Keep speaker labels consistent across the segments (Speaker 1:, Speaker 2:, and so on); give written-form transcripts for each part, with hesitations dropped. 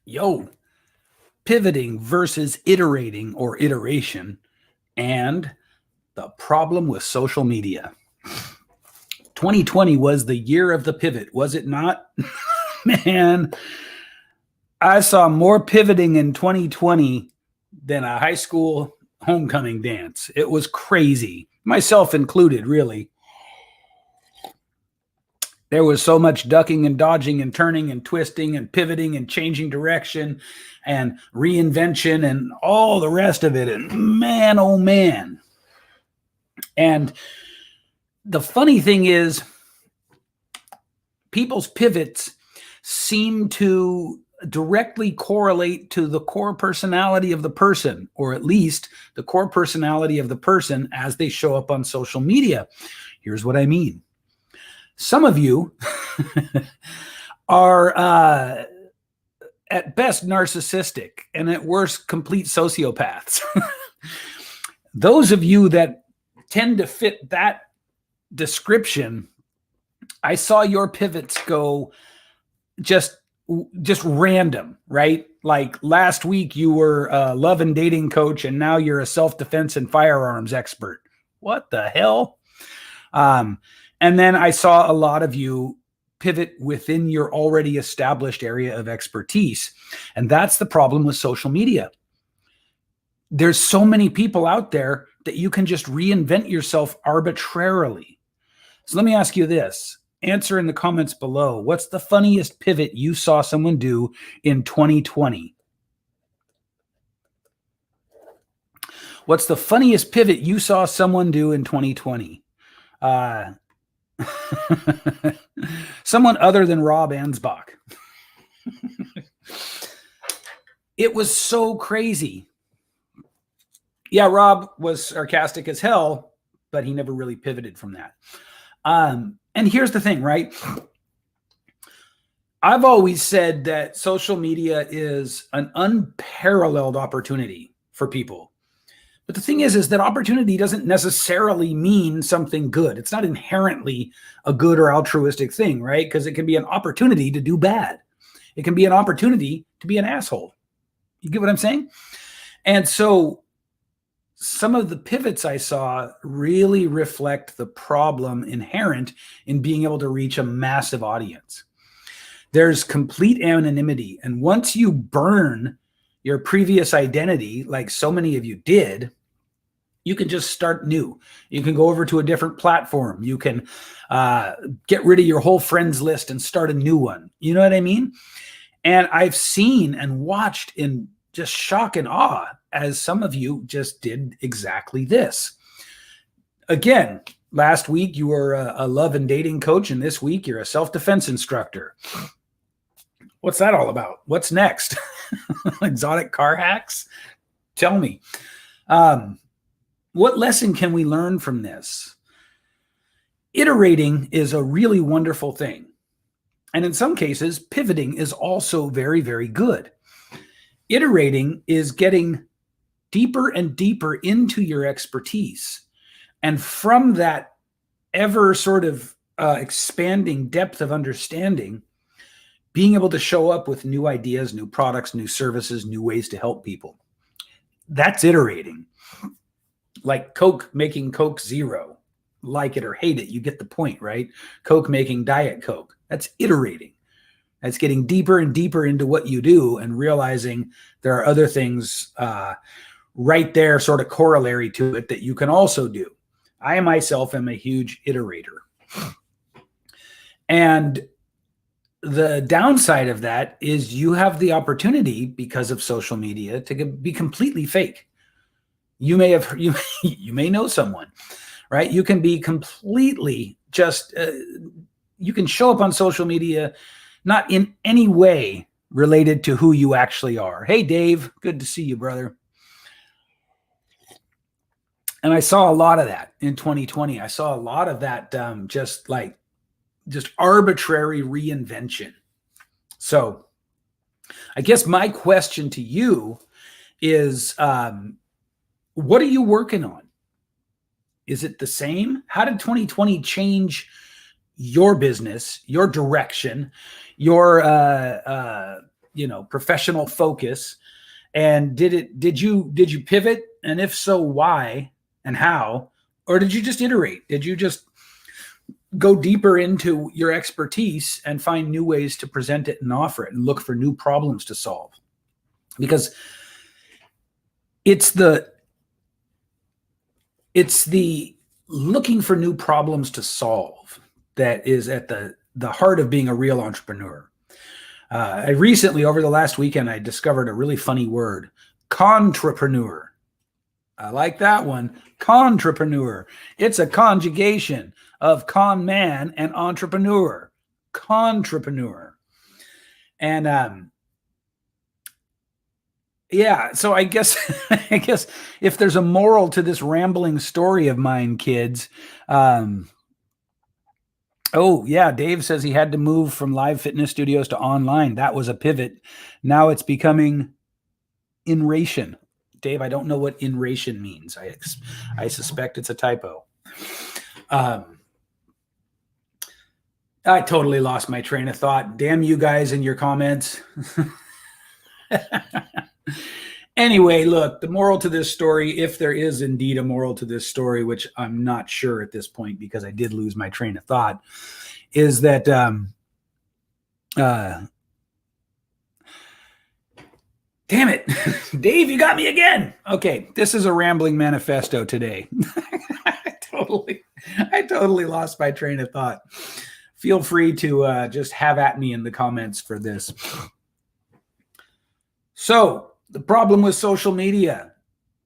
Speaker 1: Yo, pivoting versus iterating or iteration, and the problem with social media. 2020 was the year of the pivot, was it not? Man, I saw more pivoting in 2020 than a high school homecoming dance. It was crazy, myself included, really. There was so much ducking and dodging and turning and twisting and pivoting and changing direction and reinvention and all the rest of it. And man, oh man. And the funny thing is, people's pivots seem to directly correlate to the core personality of the person, or at least the core personality of the person as they show up on social media. Here's what I mean. Some of you are at best narcissistic and at worst complete sociopaths. Those of you that tend to fit that description, I saw your pivots go just random, right? Like last week you were a love and dating coach and now you're a self-defense and firearms expert. What the hell? And then I saw a lot of you pivot within your already established area of expertise. And that's the problem with social media. There's so many people out there that you can just reinvent yourself arbitrarily. So let me ask you this. Answer in the comments below. What's the funniest pivot you saw someone do in 2020? What's the funniest pivot you saw someone do in 2020? Someone other than Rob Ansbach. It was so crazy. Yeah, Rob was sarcastic as hell, but he never really pivoted from that. And here's the thing, right? I've always said that social media is an unparalleled opportunity for people. But the thing is that opportunity doesn't necessarily mean something good. It's not inherently a good or altruistic thing, right? Because it can be an opportunity to do bad. It can be an opportunity to be an asshole. You get what I'm saying? And so some of the pivots I saw really reflect the problem inherent in being able to reach a massive audience. There's complete anonymity. And once you burn your previous identity, like so many of you did, you can just start new. You can go over to a different platform. You can get rid of your whole friends list and start a new one. You know what I mean? And I've seen and watched in just shock and awe as some of you just did exactly this. Again, last week you were a love and dating coach, and this week you're a self-defense instructor. What's that all about? What's next? Exotic car hacks? Tell me. What lesson can we learn from this? Iterating is a really wonderful thing. And in some cases, pivoting is also very, very good. Iterating is getting deeper and deeper into your expertise. And from that ever sort of expanding depth of understanding, being able to show up with new ideas, new products, new services, new ways to help people. That's iterating. Like Coke making Coke Zero. Like it or hate it, you get the point, right? Coke making Diet Coke. That's iterating. That's getting deeper and deeper into what you do and realizing there are other things right there sort of corollary to it that you can also do. I myself am a huge iterator. And the downside of that is you have the opportunity, because of social media, to be completely fake. You may know someone, right? You can be completely just, you can show up on social media not in any way related to who you actually are. Hey, Dave, good to see you, brother. And I saw a lot of that in 2020. I saw a lot of that just arbitrary reinvention. So I guess my question to you is, what are you working on? Is it the same? How did 2020 change your business, your direction, your professional focus. And did you pivot? And if so, why and how? Or did you just iterate? Did you just go deeper into your expertise and find new ways to present it and offer it and look for new problems to solve? Because it's the looking for new problems to solve that is at the heart of being a real entrepreneur. I recently, over the last weekend, I discovered a really funny word, contrepreneur. I like that one, contrepreneur. It's a conjugation of con man and entrepreneur, contrepreneur. And yeah, so I guess if there's a moral to this rambling story of mine, kids, oh, yeah, Dave says he had to move from live fitness studios to online. That was a pivot. Now it's becoming inration. Dave, I don't know what inration means. I suspect it's a typo. I totally lost my train of thought. Damn you guys and your comments. Anyway, look, the moral to this story, if there is indeed a moral to this story, which I'm not sure at this point because I did lose my train of thought, is that damn it, Dave, you got me again. Okay, this is a rambling manifesto today. I totally lost my train of thought. Feel free to just have at me in the comments for this. So the problem with social media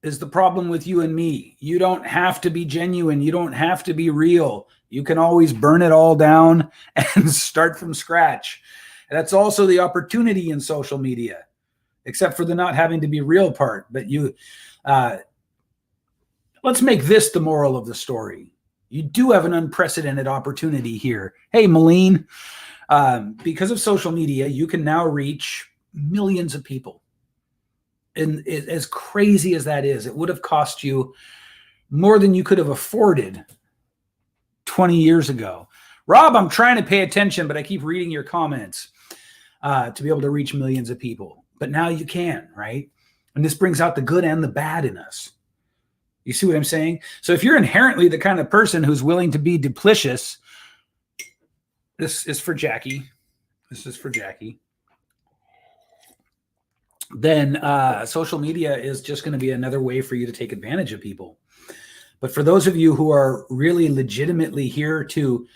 Speaker 1: is the problem with you and me. You don't have to be genuine. You don't have to be real. You can always burn it all down and start from scratch. And that's also the opportunity in social media, except for the not having to be real part. But let's make this the moral of the story. You do have an unprecedented opportunity here. Hey, Malene, because of social media, you can now reach millions of people. And as crazy as that is, it would have cost you more than you could have afforded 20 years ago. Rob, I'm trying to pay attention, but I keep reading your comments to be able to reach millions of people. But now you can, right? And this brings out the good and the bad in us. You see what I'm saying? So if you're inherently the kind of person who's willing to be duplicious, this is for Jackie. This is for Jackie. Then social media is just going to be another way for you to take advantage of people. But for those of you who are really legitimately here to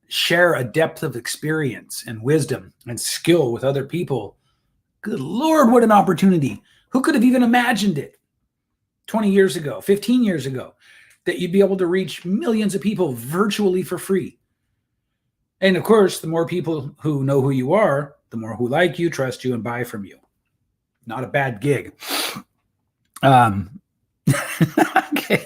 Speaker 1: share a depth of experience and wisdom and skill with other people, good Lord, what an opportunity. Who could have even imagined it 20 years ago, 15 years ago, that you'd be able to reach millions of people virtually for free? And of course, the more people who know who you are, the more who like you, trust you, and buy from you. Not a bad gig. Okay,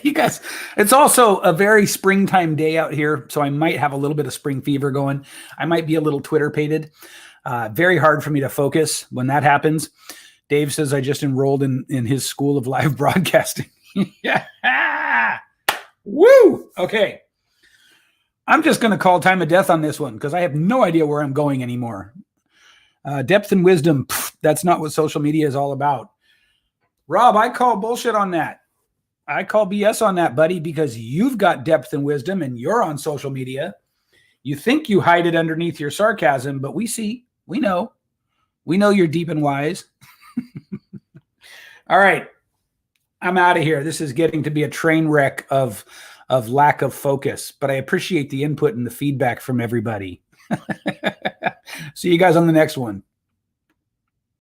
Speaker 1: you guys, it's also a very springtime day out here, so I might have a little bit of spring fever going. I might be a little Twitter-pated. Very hard for me to focus when that happens. Dave says I just enrolled in his school of live broadcasting. Yeah. Woo! Okay. I'm just going to call time of death on this one because I have no idea where I'm going anymore. Depth and wisdom, that's not what social media is all about. Rob, I call bullshit on that. I call BS on that, buddy, because you've got depth and wisdom and you're on social media. You think you hide it underneath your sarcasm, but we see, we know you're deep and wise. All right. I'm out of here. This is getting to be a train wreck of lack of focus, but I appreciate the input and the feedback from everybody. See you guys on the next one.